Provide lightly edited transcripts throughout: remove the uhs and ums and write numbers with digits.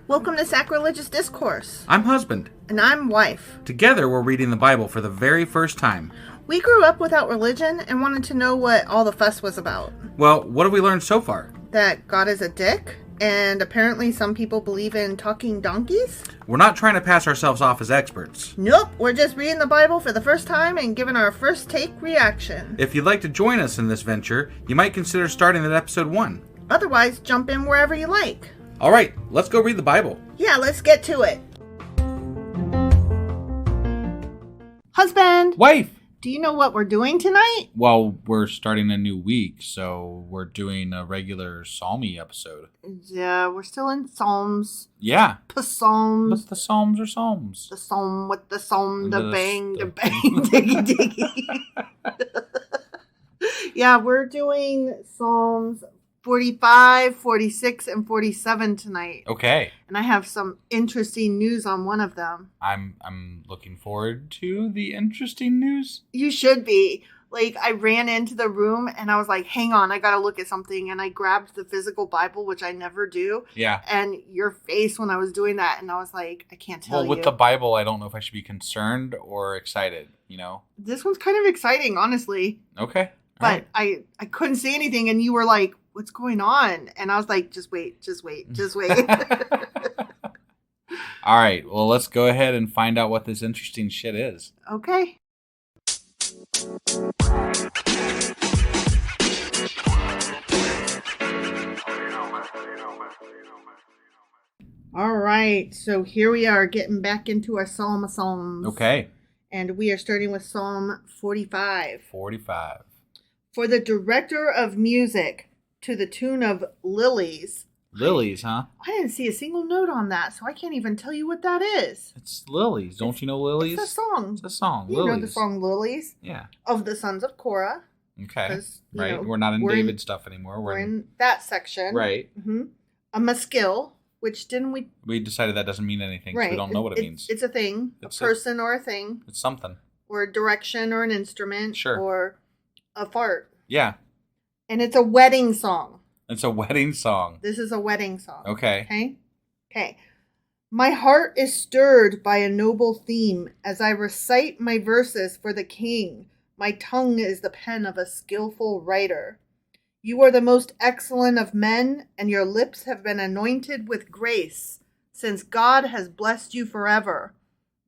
Welcome to Sacrilegious Discourse. I'm husband. And I'm wife. Together, we're reading the Bible for the very first time. We grew up without religion and wanted to know what all the fuss was about. Well, what have we learned so far? That God is a dick, and apparently some people believe in talking donkeys? We're not trying to pass ourselves off as experts. Nope, we're just reading the Bible for the first time and giving our first take reaction. If you'd like to join us in this venture, you might consider starting at episode 1. Otherwise, jump in wherever you like. All right, let's go read the Bible. Yeah, let's get to it. Husband! Wife! Do you know what we're doing tonight? Well, we're starting a new week, so we're doing a regular Psalmy episode. Yeah, we're still in Psalms. Yeah. Psalms. What's the Psalms or Psalms? The Psalm with the Psalm, the bang, the diggy, diggy. Yeah, we're doing Psalms 45, 46, and 47 tonight. Okay. And I have some interesting news on one of them. I'm looking forward to the interesting news. You should be. Like, I ran into the room and I was like, hang on, I gotta look at something. And I grabbed the physical Bible, which I never do. Yeah. And your face when I was doing that, and I was like, I can't tell you. Well, with the Bible, I don't know if I should be concerned or excited, you know? This one's kind of exciting, honestly. Okay. But right. I couldn't see anything, and you were like, what's going on? And I was like, just wait. All right. Well, let's go ahead and find out what this interesting shit is. Okay. All right. So here we are getting back into our Psalm of Psalms. Okay. And we are starting with Psalm 45. 45. For the director of music, to the tune of Lilies. Lilies, huh? I didn't see a single note on that, so I can't even tell you what that is. It's Lilies. Don't you know Lilies? It's a song. It's a song. You know the song Lilies? Yeah. Of the sons of Korah. Okay. Right. We're not in David stuff anymore. We're in that section. Right. Mm-hmm. A maskil, which didn't we... We decided that doesn't mean anything, right. So we don't know what it means. It's a thing. A person or a thing. It's something. Or a direction or an instrument. Sure. Or a fart. Yeah. And it's a wedding song. It's a wedding song. This is a wedding song. Okay. Okay. My heart is stirred by a noble theme as I recite my verses for the king. My tongue is the pen of a skillful writer. You are the most excellent of men, and your lips have been anointed with grace, since God has blessed you forever.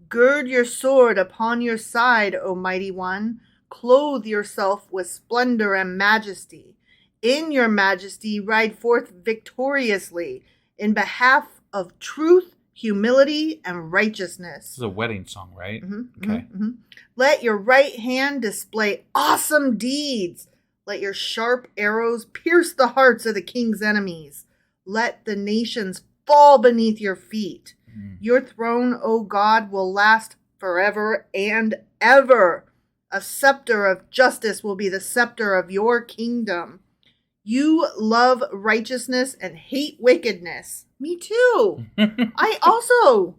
Gird your sword upon your side, O mighty one. Clothe yourself with splendor and majesty. In your majesty, ride forth victoriously in behalf of truth, humility, and righteousness. This is a wedding song, right? Mm-hmm, okay. Mm-hmm. Let your right hand display awesome deeds. Let your sharp arrows pierce the hearts of the king's enemies. Let the nations fall beneath your feet. Mm. Your throne, O God, will last forever and ever. A scepter of justice will be the scepter of your kingdom. You love righteousness and hate wickedness. Me too. I also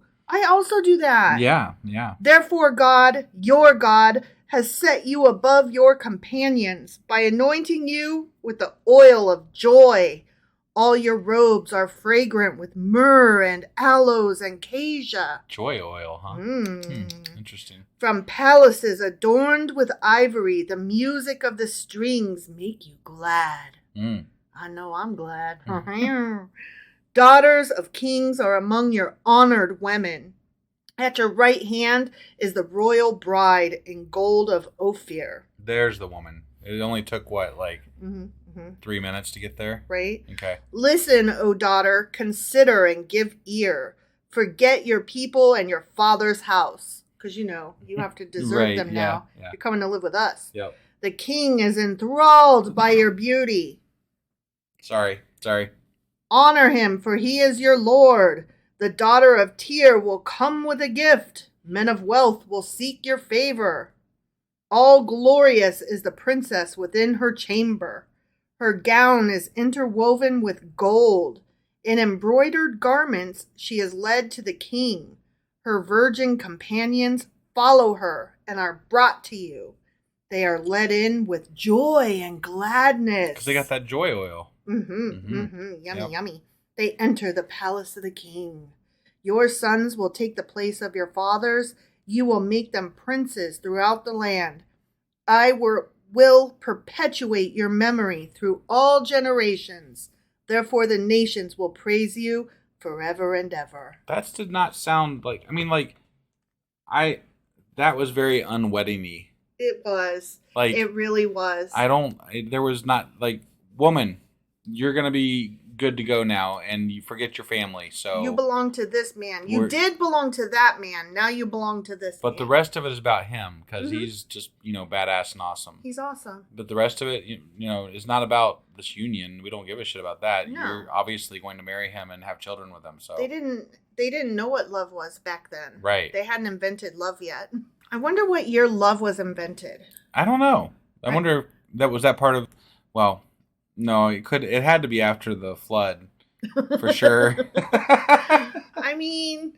do that. Yeah. Therefore, God, your God, has set you above your companions by anointing you with the oil of joy. All your robes are fragrant with myrrh and aloes and cassia. Joy oil, huh? Interesting. From palaces adorned with ivory, the music of the strings make you glad. I know I'm glad. Daughters of kings are among your honored women. At your right hand is the royal bride in gold of Ophir. There's the woman. It only took, 3 minutes to get there? Right? Okay. Listen, O daughter, consider and give ear. Forget your people and your father's house. Because, you have to desert them now. Yeah. You're coming to live with us. Yep. The king is enthralled by your beauty. Sorry. Honor him, for he is your lord. The daughter of Tyre will come with a gift. Men of wealth will seek your favor. All glorious is the princess within her chamber. Her gown is interwoven with gold. In embroidered garments she is led to the king. Her virgin companions follow her and are brought to you. They are led in with joy and gladness. Because they got that joy oil. Yummy, yummy. They enter the palace of the king. Your sons will take the place of your fathers. You will make them princes throughout the land. I will perpetuate your memory through all generations. Therefore, the nations will praise you forever and ever. That did not sound like. I mean, like, that was very unwedding-y. It was. Like, it really was. There was not, like, woman, you're going to be good to go now, and you forget your family, so. You belong to this man. You did belong to that man. Now you belong to this man. But the rest of it is about him, because he's just, badass and awesome. He's awesome. But the rest of it, is not about this union. We don't give a shit about that. No. You're obviously going to marry him and have children with him, so. They didn't know what love was back then. Right. They hadn't invented love yet. I wonder what year love was invented. I don't know. I wonder if that part of, well, no, it had to be after the flood, for sure. I mean,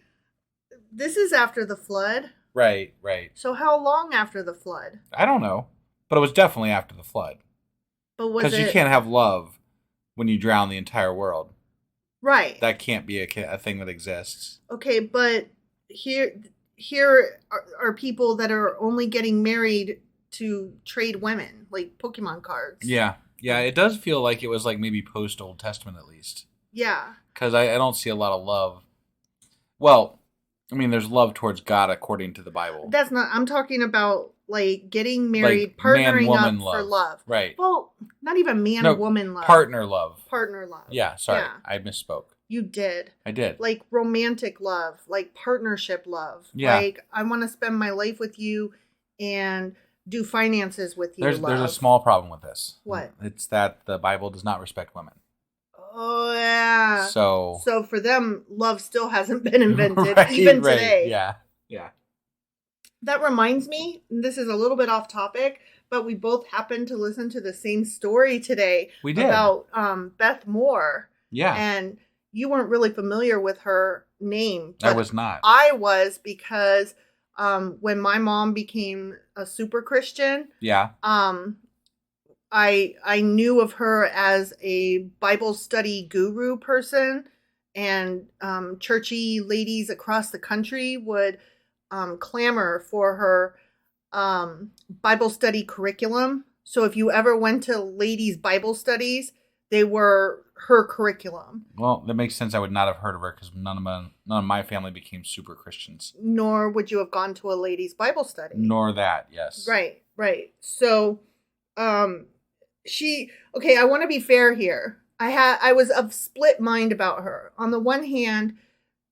this is after the flood. Right. So how long after the flood? I don't know, but it was definitely after the flood. But because you can't have love when you drown the entire world. Right. That can't be a thing that exists. Okay, but here are people that are only getting married to trade women, like Pokemon cards. Yeah, it does feel like it was like maybe post Old Testament at least. Yeah. Because I don't see a lot of love. Well, I mean, there's love towards God according to the Bible. That's not, I'm talking about like getting married, like partnering man-woman up love. For love. Right. Well, not even man-woman love. Partner love. Partner love. Yeah, sorry. Yeah. I misspoke. You did. I did. Like romantic love, like partnership love. Yeah. Like I want to spend my life with you and do finances with you. There's a small problem with this. What? It's that the Bible does not respect women. Oh yeah. So for them, love still hasn't been invented even today. Yeah. That reminds me, this is a little bit off topic, but we both happened to listen to the same story today. We did. About Beth Moore. Yeah. And you weren't really familiar with her name. I was not. I was because when my mom became a super Christian, I knew of her as a Bible study guru person, and churchy ladies across the country would clamor for her Bible study curriculum. So if you ever went to ladies' Bible studies, they were her curriculum. Well, that makes sense. I would not have heard of her because none of my family became super Christians. Nor would you have gone to a ladies' Bible study. Nor that, yes. Right. So, I want to be fair here. I was of split mind about her. On the one hand,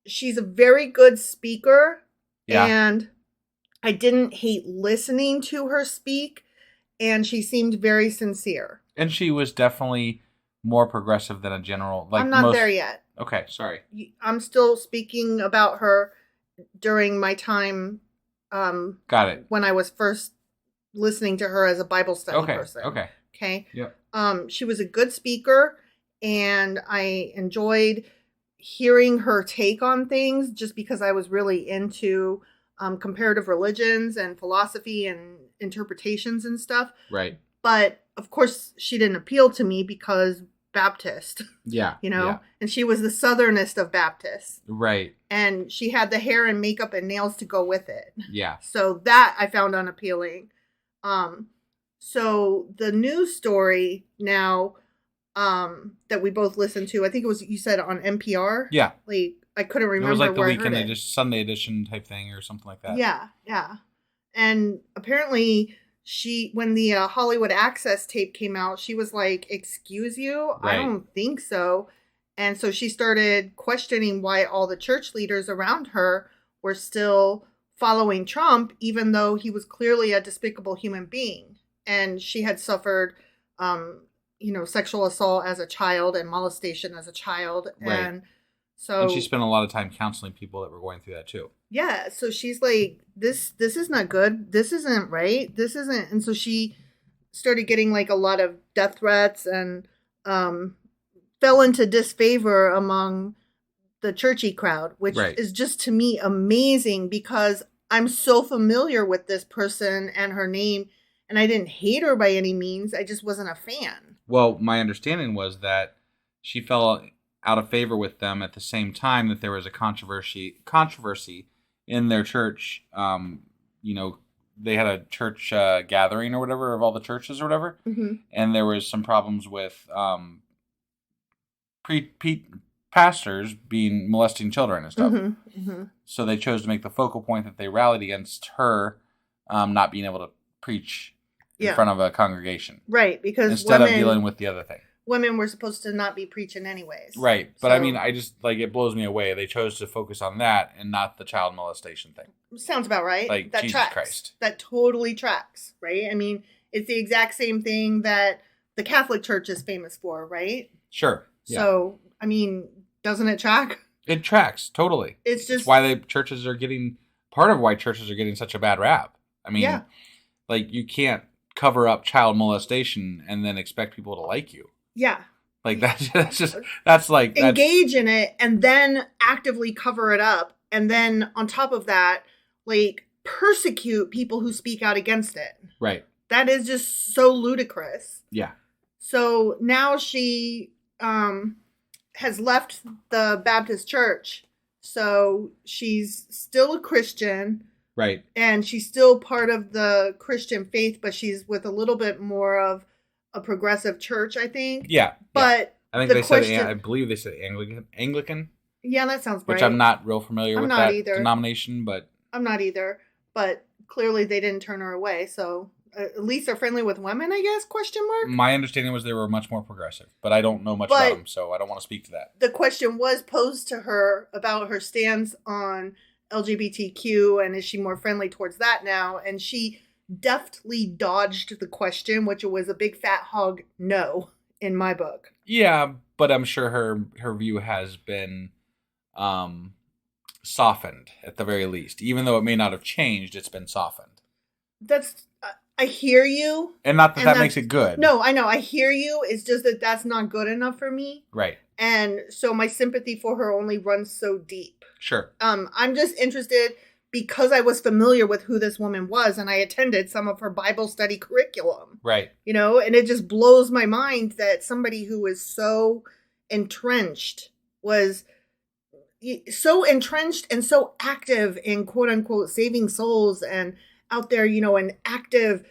she's a very good speaker. Yeah. And I didn't hate listening to her speak. And she seemed very sincere. And she was definitely more progressive than a general. Like I'm not there yet. Okay, sorry. I'm still speaking about her during my time. Got it. When I was first listening to her as a Bible study person. Okay. Yep. She was a good speaker, and I enjoyed hearing her take on things just because I was really into comparative religions and philosophy and interpretations and stuff. Right. But of course, she didn't appeal to me because Baptist. Yeah. And she was the southernest of Baptists. Right. And she had the hair and makeup and nails to go with it. Yeah. So that I found unappealing. So the news story now that we both listened to, I think it was, you said on NPR? Yeah. Like, I couldn't remember. It was like the weekend edition, Sunday edition type thing or something like that. Yeah. And apparently when the Hollywood Access tape came out, she was like, "Excuse you? Right. I don't think so." And so she started questioning why all the church leaders around her were still following Trump, even though he was clearly a despicable human being. And she had suffered, sexual assault as a child and molestation as a child. Right. And she spent a lot of time counseling people that were going through that too. Yeah. So she's like, this is not good. This isn't right. This isn't. And so she started getting like a lot of death threats and fell into disfavor among the churchy crowd, which is just to me amazing because I'm so familiar with this person and her name, and I didn't hate her by any means. I just wasn't a fan. Well, my understanding was that she fell out of favor with them at the same time that there was a controversy in their church. You know, they had a church gathering or whatever of all the churches or whatever, and there was some problems with pastors molesting children and stuff. So they chose to make the focal point that they rallied against her not being able to preach in front of a congregation. Right, because instead of dealing with the other thing. Women were supposed to not be preaching anyways. Right. But I mean, I just, like, it blows me away. They chose to focus on that and not the child molestation thing. Sounds about right. Like, that Jesus tracks. Christ. That totally tracks, right? I mean, it's the exact same thing that the Catholic Church is famous for, right? Sure. Yeah. So, I mean, doesn't it track? It tracks, totally. It's just... part of why churches are getting such a bad rap. I mean, like, you can't cover up child molestation and then expect people to like you. Yeah. Like, that's engage in it and then actively cover it up. And then on top of that, like, persecute people who speak out against it. Right. That is just so ludicrous. Yeah. So now she has left the Baptist church. So she's still a Christian. Right. And she's still part of the Christian faith, but she's with a little bit more of a progressive church, I think. Yeah. But I think I believe they said Anglican. Yeah, that sounds right. Which I'm not real familiar with that denomination, but... I'm not either. But clearly they didn't turn her away, so at least they're friendly with women, I guess, question mark? My understanding was they were much more progressive, but I don't know much about them, so I don't want to speak to that. The question was posed to her about her stance on LGBTQ, and is she more friendly towards that now? And she deftly dodged the question, which was a big fat hog no in my book. Yeah, but I'm sure her view has been softened at the very least. Even though it may not have changed, it's been softened. I hear you. And not that makes it good. No, I know. I hear you. It's just that that's not good enough for me. Right. And so my sympathy for her only runs so deep. Sure. I'm just interested because I was familiar with who this woman was and I attended some of her Bible study curriculum. Right. You know, and it just blows my mind that somebody who is so entrenched and so active in quote unquote saving souls and out there, you know, an active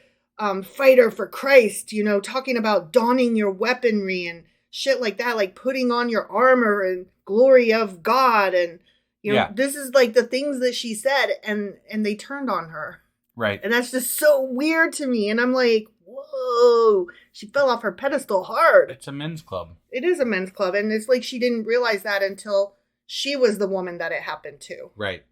fighter for Christ, you know, talking about donning your weaponry and shit like that, like putting on your armor and glory of God. And, you know, this is like the things that she said and they turned on her. Right. And that's just so weird to me. And I'm like, whoa, she fell off her pedestal hard. It's a men's club. It is a men's club. And it's like she didn't realize that until she was the woman that it happened to. Right.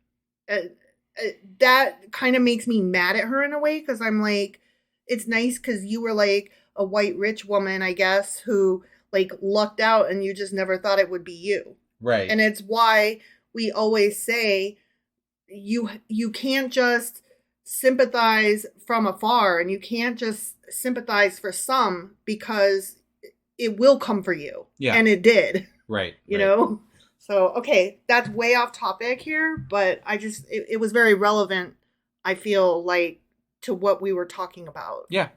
That kind of makes me mad at her in a way because I'm like, it's nice because you were like a white rich woman, I guess, who like lucked out and you just never thought it would be you. Right. And it's why we always say you can't just sympathize from afar and you can't just sympathize for some because it will come for you. Yeah. And it did. Right. You know? So, okay, that's way off topic here, but it was very relevant, I feel like, to what we were talking about. Yeah.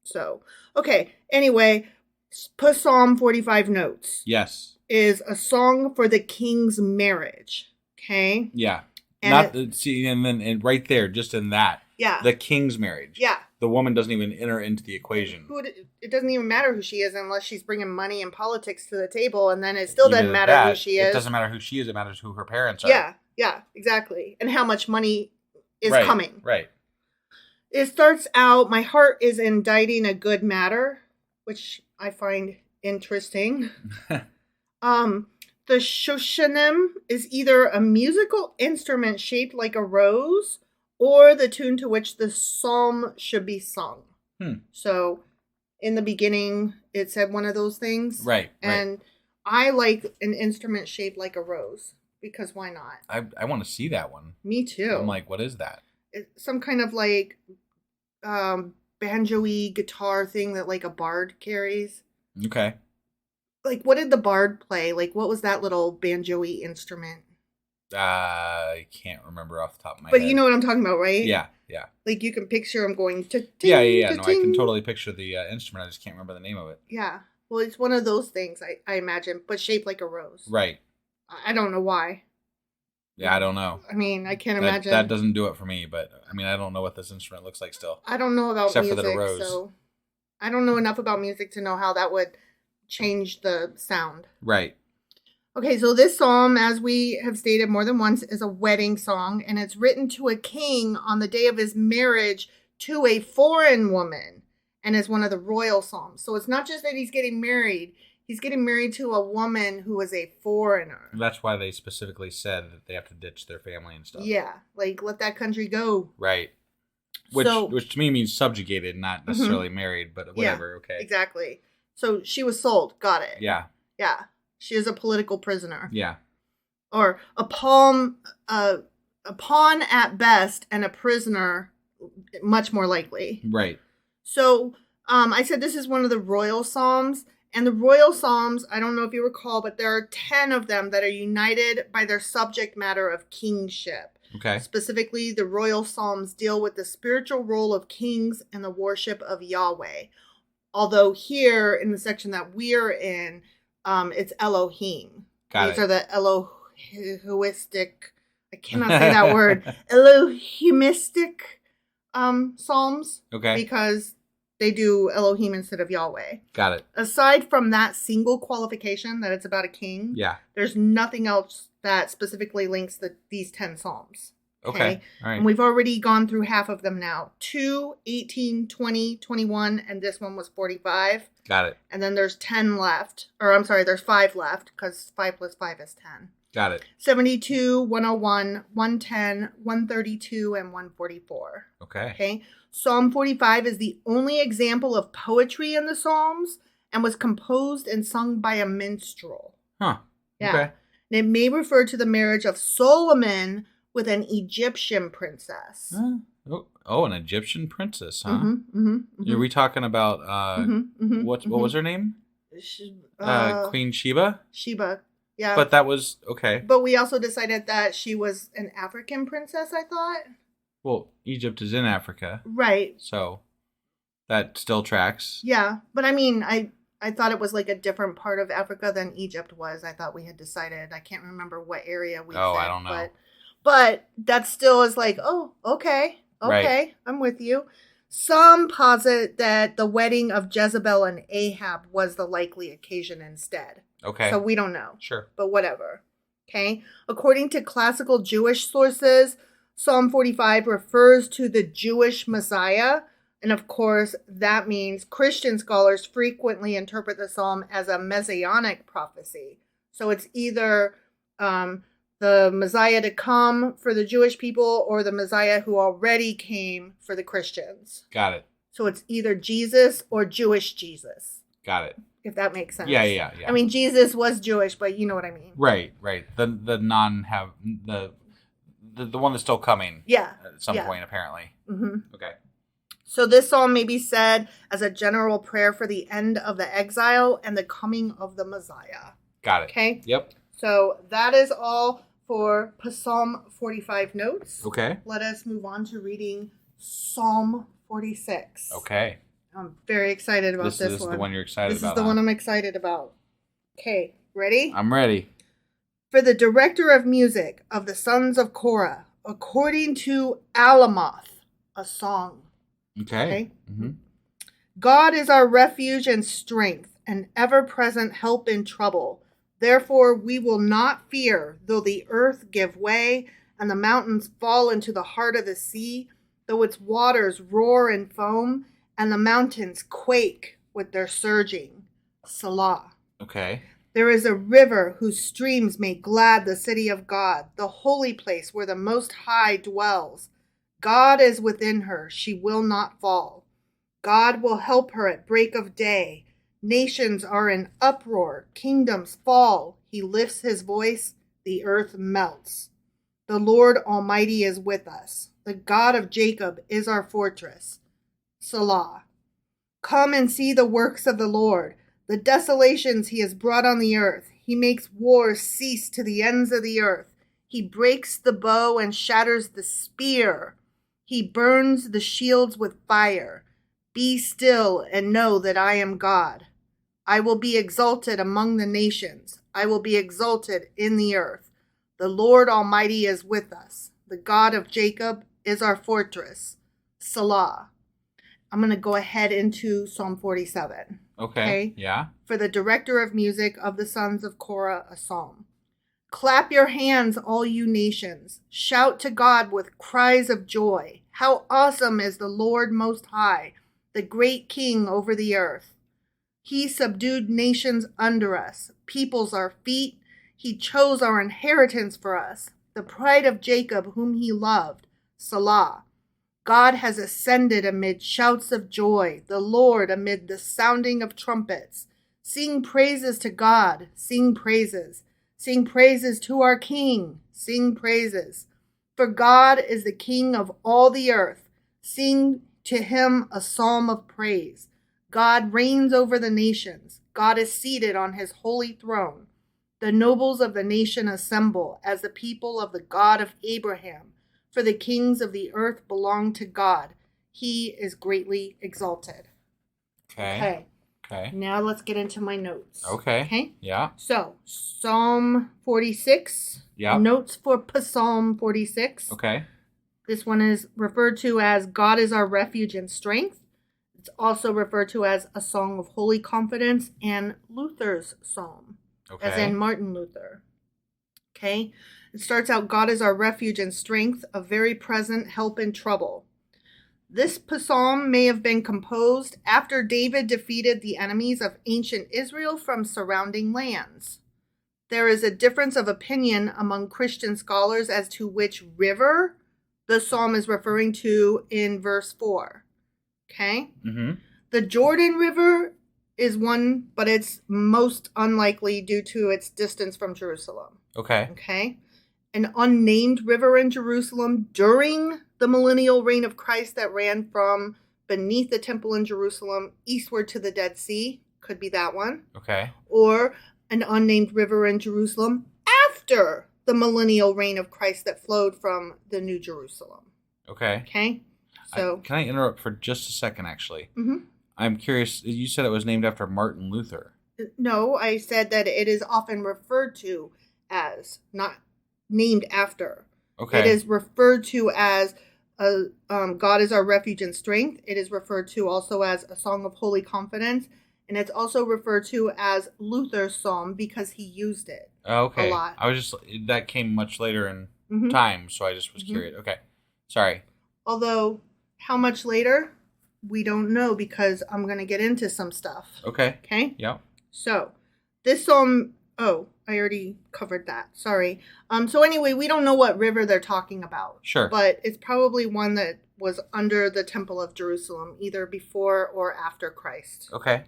So, okay, anyway, Psalm 45 Notes. Yes. Is a song for the king's marriage. Okay? Yeah. And then right there, just in that. Yeah. The king's marriage. Yeah. The woman doesn't even enter into the equation. It doesn't even matter who she is unless she's bringing money and politics to the table, and then it still doesn't matter who she is. It doesn't matter who she is. It matters who her parents are. Yeah, exactly. And how much money is right, coming. Right. It starts out, my heart is inditing a good matter, which I find interesting. The shoshanim is either a musical instrument shaped like a rose or the tune to which the psalm should be sung. So in the beginning, it said one of those things. Right. And I like an instrument shaped like a rose because why not? I want to see that one. Me too. I'm like, what is that? It's some kind of like banjo-y guitar thing that like a bard carries. Okay. Like, what did the bard play? Like, what was that little banjo-y instrument? I can't remember off the top of my head. But you know what I'm talking about, right? Yeah. Like, you can picture him going... Yeah. No, I can totally picture the instrument. I just can't remember the name of it. Yeah. Well, it's one of those things, I imagine, but shaped like a rose. Right. I don't know why. Yeah, I don't know. I mean, I can't imagine. That doesn't do it for me, but I mean, I don't know what this instrument looks like still. I don't know about except music, for the rose. so I don't know enough about music to know how that would change the sound. Right. Okay, so this psalm, as we have stated more than once, is a wedding song, and it's written to a king on the day of his marriage to a foreign woman, and is one of the royal psalms. So it's not just that he's getting married to a woman who is a foreigner. That's why they specifically said that they have to ditch their family and stuff. Yeah, like let that country go. Right. Which to me means subjugated, not necessarily married, but whatever, yeah, okay. Exactly. So she was sold. Got it. Yeah. Yeah. She is a political prisoner. Yeah. Or a pawn at best and a prisoner much more likely. Right. So I said this is one of the royal psalms. And the royal psalms, I don't know if you recall, but there are 10 of them that are united by their subject matter of kingship. Okay. Specifically, the royal psalms deal with the spiritual role of kings and the worship of Yahweh. Although here in the section that we're in, it's Elohim. These are the Elohistic, I cannot say that word, Elohimistic psalms. Okay. Because they do Elohim instead of Yahweh. Got it. Aside from that single qualification that it's about a king, there's nothing else that specifically links these 10 psalms. Okay. All right. And we've already gone through half of them now. 2, 18, 20, 21, and this one was 45. Got it. And then there's 10 left. Or I'm sorry, there's 5 left because 5 plus 5 is 10. Got it. 72, 101, 110, 132, and 144. Okay. Psalm 45 is the only example of poetry in the Psalms and was composed and sung by a minstrel. Huh. Yeah. Okay. And it may refer to the marriage of Solomon with an Egyptian princess. Oh, an Egyptian princess, huh? Are we talking about what was her name? Queen Sheba? Sheba. Yeah. But that was okay. But we also decided that she was an African princess, I thought. Well, Egypt is in Africa. Right. So that still tracks. Yeah. But I mean, I thought it was like a different part of Africa than Egypt was. I thought we had decided. I can't remember what area we said. I don't know. But that still is like, oh, okay. Okay. Right. I'm with you. Some posit that the wedding of Jezebel and Ahab was the likely occasion instead. Okay. So we don't know. Sure. But whatever. Okay. According to classical Jewish sources, Psalm 45 refers to the Jewish Messiah. And of course, that means Christian scholars frequently interpret the psalm as a messianic prophecy. So it's either the Messiah to come for the Jewish people or the Messiah who already came for the Christians. Got it. So it's either Jesus or Jewish Jesus. Got it. If that makes sense. Yeah. I mean, Jesus was Jewish, but you know what I mean. Right. The one that's still coming. Yeah. At some point, apparently. Mm-hmm. Okay. So this psalm may be said as a general prayer for the end of the exile and the coming of the Messiah. Got it. Okay. Yep. So that is all for Psalm 45 notes. Okay. Let us move on to reading Psalm 46. Okay. I'm very excited about this one. This is the one you're excited about. This is the one I'm excited about. Okay. Ready? I'm ready. For the director of music of the sons of Korah, according to Alamoth, a song. Okay. Mm-hmm. God is our refuge and strength, an ever-present help in trouble. Therefore we will not fear, though the earth give way, and the mountains fall into the heart of the sea, though its waters roar and foam, and the mountains quake with their surging. Selah. Okay. There is a river whose streams make glad the city of God, the holy place where the Most High dwells. God is within her, she will not fall. God will help her at break of day. Nations are in uproar, kingdoms fall. He lifts his voice, the earth melts. The Lord Almighty is with us. The God of Jacob is our fortress. Selah. Come and see the works of the Lord, the desolations he has brought on the earth. He makes wars cease to the ends of the earth. He breaks the bow and shatters the spear. He burns the shields with fire. Be still and know that I am God. I will be exalted among the nations. I will be exalted in the earth. The Lord Almighty is with us. The God of Jacob is our fortress. Salah. I'm going to go ahead into Psalm 47. Okay. Yeah. For the director of music of the sons of Korah, a psalm. Clap your hands, all you nations. Shout to God with cries of joy. How awesome is the Lord Most High, the great King over the earth. He subdued nations under us, peoples our feet. He chose our inheritance for us, the pride of Jacob whom he loved. Salah. God has ascended amid shouts of joy, the Lord amid the sounding of trumpets. Sing praises to God, sing praises. Sing praises to our King, sing praises. For God is the King of all the earth. Sing to him a psalm of praise. God reigns over the nations. God is seated on his holy throne. The nobles of the nation assemble as the people of the God of Abraham. For the kings of the earth belong to God. He is greatly exalted. Okay. Now let's get into my notes. Okay. Yeah. So, Psalm 46. Yeah. Notes for Psalm 46. Okay. This one is referred to as God is our refuge and strength. It's also referred to as a song of holy confidence and Luther's psalm, as in Martin Luther. Okay. It starts out, God is our refuge and strength, a very present help in trouble. This psalm may have been composed after David defeated the enemies of ancient Israel from surrounding lands. There is a difference of opinion among Christian scholars as to which river the psalm is referring to in verse 4. Okay? Mm-hmm. The Jordan River is one, but it's most unlikely due to its distance from Jerusalem. Okay? An unnamed river in Jerusalem during the millennial reign of Christ that ran from beneath the temple in Jerusalem eastward to the Dead Sea. Could be that one. Okay. Or an unnamed river in Jerusalem after the millennial reign of Christ that flowed from the New Jerusalem. Okay? So, can I interrupt for just a second, actually? Mm-hmm. I'm curious. You said it was named after Martin Luther. No, I said that it is often referred to as, not named after. Okay. It is referred to as God is our refuge and strength. It is referred to also as a song of holy confidence. And it's also referred to as Luther's psalm because he used it a lot. That came much later in time, so I just was curious. Okay. Sorry. Although, how much later? We don't know because I'm going to get into some stuff. Okay? Yeah. So, this psalm... Oh, I already covered that. Sorry. So anyway, we don't know what river they're talking about. Sure. But it's probably one that was under the Temple of Jerusalem, either before or after Christ. Okay.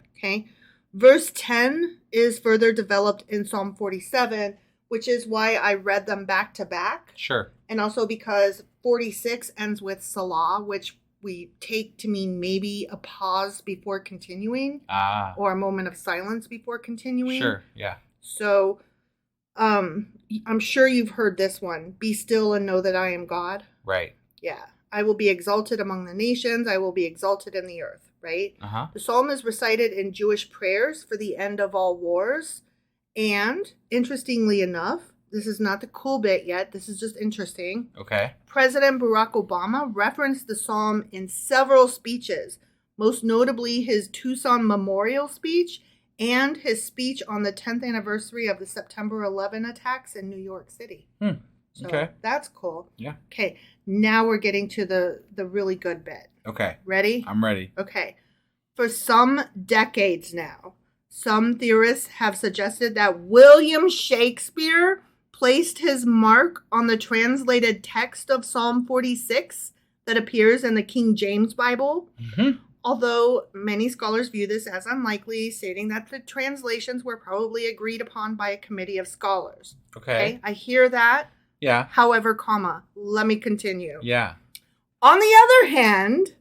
Verse 10 is further developed in Psalm 47, which is why I read them back to back. Sure. And also because 46 ends with Salah, which we take to mean maybe a pause before continuing. Or a moment of silence before continuing. Sure, yeah. So, I'm sure you've heard this one. Be still and know that I am God. Right. Yeah. I will be exalted among the nations. I will be exalted in the earth. Right? Uh-huh. The psalm is recited in Jewish prayers for the end of all wars. And, interestingly enough, this is not the cool bit yet. This is just interesting. Okay. President Barack Obama referenced the psalm in several speeches, most notably his Tucson Memorial speech and his speech on the 10th anniversary of the September 11 attacks in New York City. So that's cool. Yeah. Okay, now we're getting to the really good bit. Okay. Ready? I'm ready. Okay. For some decades now, some theorists have suggested that William Shakespeare placed his mark on the translated text of Psalm 46 that appears in the King James Bible. Mm-hmm. Although many scholars view this as unlikely, stating that the translations were probably agreed upon by a committee of scholars. Okay. I hear that. Yeah. However, let me continue. Yeah. On the other hand,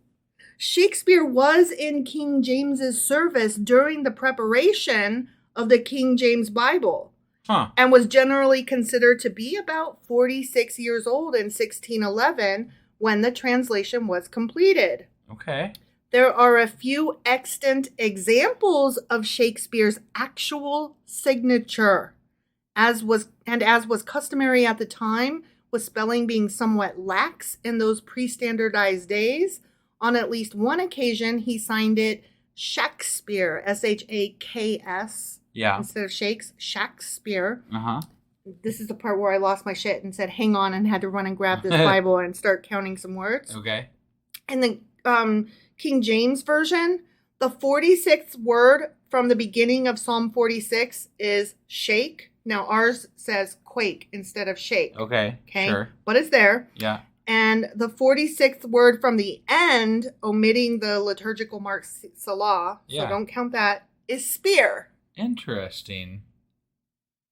Shakespeare was in King James's service during the preparation of the King James Bible. And was generally considered to be about 46 years old in 1611 when the translation was completed. Okay. There are a few extant examples of Shakespeare's actual signature, as was customary at the time, with spelling being somewhat lax in those pre-standardized days. On at least one occasion, he signed it Shakespeare, Shaks, instead of Shakes, Shakespeare. This is the part where I lost my shit and said, hang on, and had to run and grab this Bible and start counting some words. Okay. And the King James Version, the 46th word from the beginning of Psalm 46 is shake. Now, ours says quake instead of shake. Okay, sure. But it's there. Yeah. And the 46th word from the end, omitting the liturgical mark Salah, so don't count that, is spear. Interesting.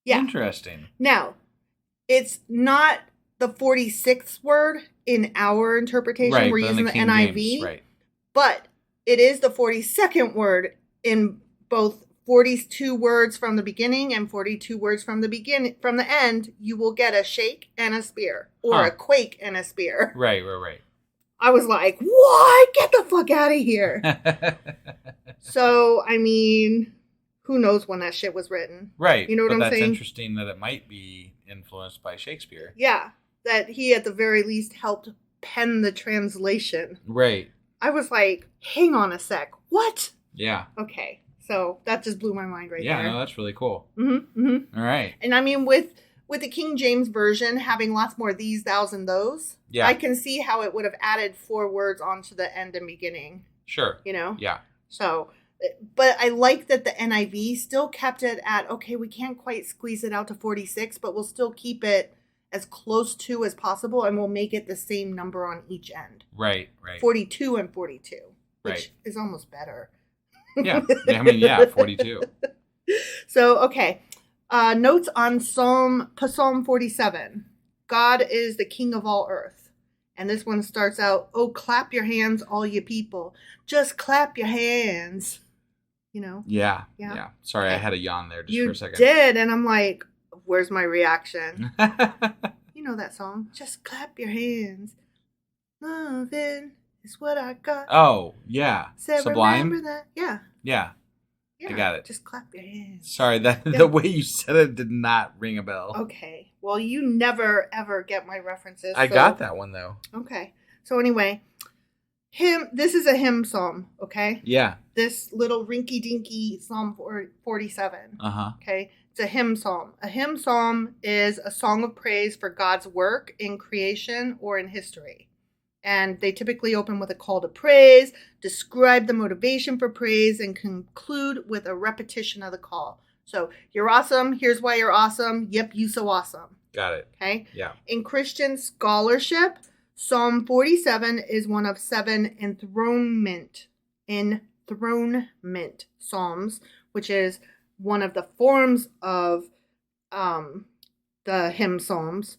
Yeah. Interesting. Now, it's not the 46th word in our interpretation. Right, we're using the NIV. James, right. But it is the 42nd word in both 42 words from the beginning and 42 words from the end. You will get a shake and a spear, or a quake and a spear. Right. I was like, what? Get the fuck out of here. So, I mean, who knows when that shit was written? Right. You know what I'm saying? That's interesting that it might be influenced by Shakespeare. Yeah. That he at the very least helped pen the translation. Right. I was like, hang on a sec. What? Yeah. Okay. So that just blew my mind there. Yeah, no, that's really cool. All right. And I mean, with the King James Version having lots more these, thous, and those, I can see how it would have added 4 words onto the end and beginning. Sure. You know? Yeah. So, but I like that the NIV still kept it at, okay, we can't quite squeeze it out to 46, but we'll still keep it as close to as possible, and we'll make it the same number on each end. Right. 42 and 42, which is almost better. Yeah. I mean, yeah, 42. So, okay. Notes on Psalm 47. God is the King of all earth. And this one starts out, oh, clap your hands, all you people. Just clap your hands. You know? Yeah. Sorry, I had a yawn there just for a second. You did, and I'm like, where's my reaction? You know that song? Just clap your hands. Loving is what I got. Oh, yeah. Said, Sublime? remember that? Yeah. Yeah. I got it. Just clap your hands. Sorry, the way you said it did not ring a bell. Okay. Well, you never, ever get my references. I got that one, though. Okay. So anyway, this is a hymn psalm, okay? Yeah. This little rinky-dinky Psalm 47. Okay? It's a hymn psalm. A hymn psalm is a song of praise for God's work in creation or in history. And they typically open with a call to praise, describe the motivation for praise, and conclude with a repetition of the call. So, you're awesome. Here's why you're awesome. Yep, you so awesome. Got it. Okay? Yeah. In Christian scholarship, Psalm 47 is one of 7 enthronement psalms, which is one of the forms of the hymn psalms.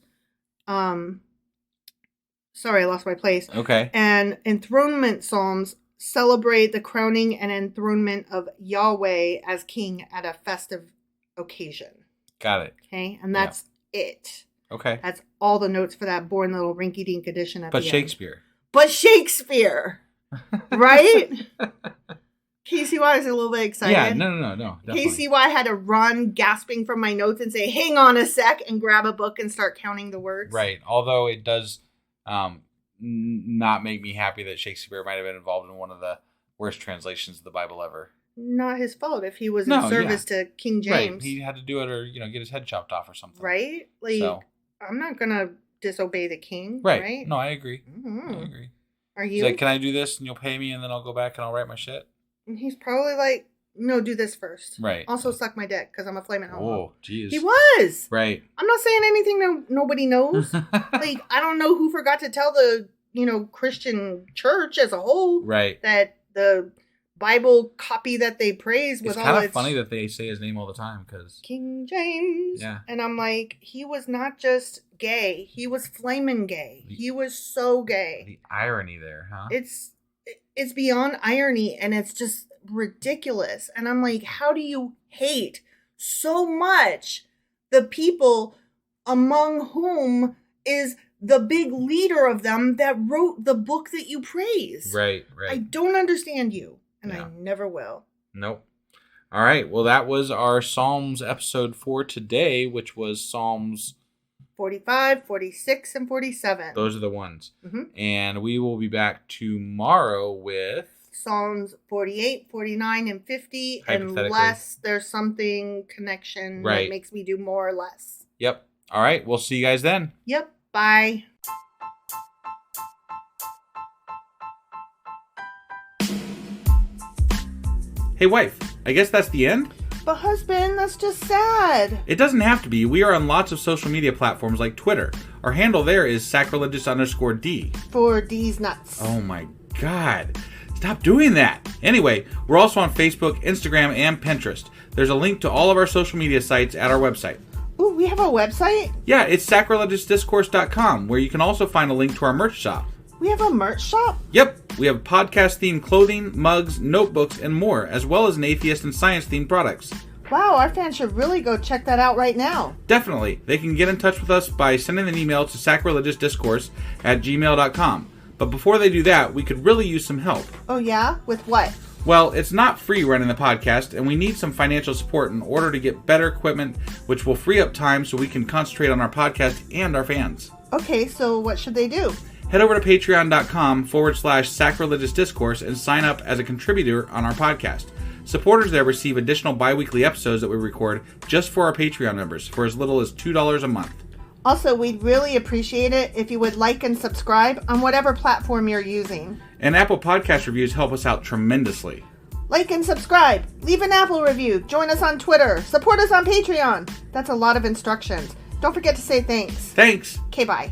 Sorry, I lost my place. Okay. And enthronement psalms celebrate the crowning and enthronement of Yahweh as king at a festive occasion. Got it. Okay, and that's it. Okay. That's all the notes for that boring little rinky-dink edition at the end. But Shakespeare! Right? KCY was a little bit excited. Yeah, no. KCY had to run gasping from my notes and say, hang on a sec, and grab a book and start counting the words. Right. Although it does not make me happy that Shakespeare might have been involved in one of the worst translations of the Bible ever. Not his fault if he was in service to King James. Right. He had to do it or, get his head chopped off or something. Right? Like, I'm not going to disobey the king. Right? No, I agree. Mm-hmm. I agree. Are you? He's like, can I do this and you'll pay me and then I'll go back and I'll write my shit? And he's probably like, no, do this first. Right. Also suck my dick because I'm a flaming homo. Oh, jeez. He was. Right. I'm not saying anything nobody knows. Like, I don't know who forgot to tell the, Christian church as a whole. Right. That the Bible copy that they praise with all its... It's kind of funny that they say his name all the time because... King James. Yeah. And I'm like, he was not just gay. He was flaming gay. He was so gay. The irony there, huh? It's beyond irony, and it's just ridiculous. And I'm like, how do you hate so much the people among whom is the big leader of them that wrote the book that you praise. Right. I don't understand you, and Yeah. I never will. Nope. All right. Well, that was our Psalms episode for today, which was Psalms 45, 46, and 47. Those are the ones. Mm-hmm. And we will be back tomorrow with Psalms 48, 49, and 50, unless there's something connection that makes me do more or less. Yep. All right. We'll see you guys then. Yep. Bye. Hey, wife. I guess that's the end? But husband, that's just sad. It doesn't have to be. We are on lots of social media platforms like Twitter. Our handle there is sacrilegious_D. For D's nuts. Oh my God. Stop doing that. Anyway, we're also on Facebook, Instagram, and Pinterest. There's a link to all of our social media sites at our website. Ooh, we have a website? Yeah, it's sacrilegiousdiscourse.com, where you can also find a link to our merch shop. We have a merch shop? Yep, we have podcast-themed clothing, mugs, notebooks, and more, as well as an atheist and science-themed products. Wow, our fans should really go check that out right now. Definitely. They can get in touch with us by sending an email to sacrilegiousdiscourse@gmail.com. But before they do that, we could really use some help. Oh yeah? With what? Well, it's not free running the podcast, and we need some financial support in order to get better equipment, which will free up time so we can concentrate on our podcast and our fans. Okay, so what should they do? Head over to patreon.com/sacrilegiousdiscourse and sign up as a contributor on our podcast. Supporters there receive additional bi-weekly episodes that we record just for our Patreon members for as little as $2 a month. Also, we'd really appreciate it if you would like and subscribe on whatever platform you're using. And Apple Podcast reviews help us out tremendously. Like and subscribe. Leave an Apple review. Join us on Twitter. Support us on Patreon. That's a lot of instructions. Don't forget to say thanks. Thanks. Okay, bye.